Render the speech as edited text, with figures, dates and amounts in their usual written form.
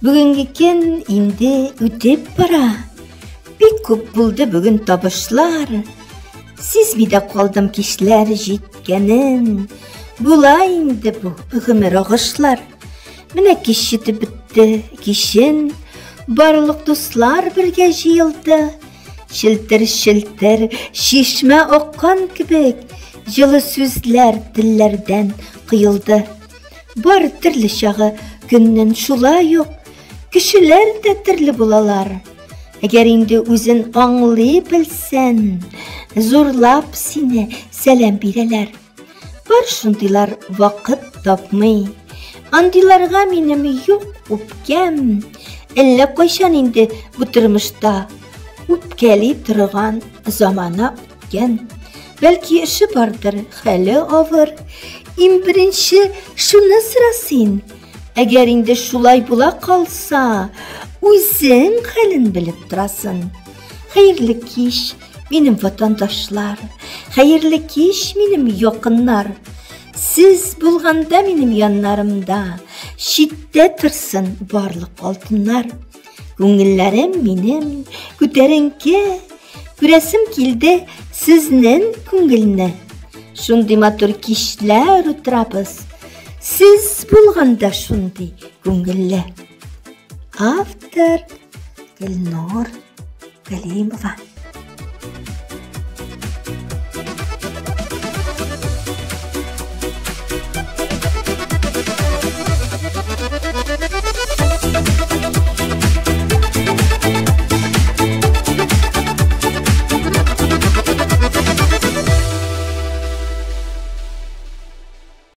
Бүгінгі кен инде үтеп бара. Бик көп булды бүгін табышлар. Сиз биде қалдым кишләр җиткәнен. Була инде бу гомер агышлар. Менә кич җитеп бетте кичен. Барлык дуслар бергә җыелды. Шелтер-шелтер шишмә аккан кебек, җылы сүзләр телләрдән кыелды. Бар төрле чагы көннән шулай ук, кешеләр дә төрле булалар. Әгәр инде үзен аңлый белсән, зурлап сине сәлам бирәләр. Бар шундыйлар вакыт тапмый, андыйларга минем юк үпкәм. Әллә кайчан инде бу тормышта үпкәли торган замана үткән. Бәлки эше бардыр, хәле авыр. Иң беренче шуны сорасин. Әгәр инде шулай була калса, үзең хәлен белеп торасың. Хәерле кич, минем ватандашлар. Хәерле кич, минем якыннар. Сез булганда минем яннарымда, читтә торсын барлык алтыннар. Күңелләрем минем күтәренке, күрәсем килде сезнең күңелне. Шундый матур кичләр утырабыз, сез булганда шундый күңелле. Автор Гөлнур Галимова.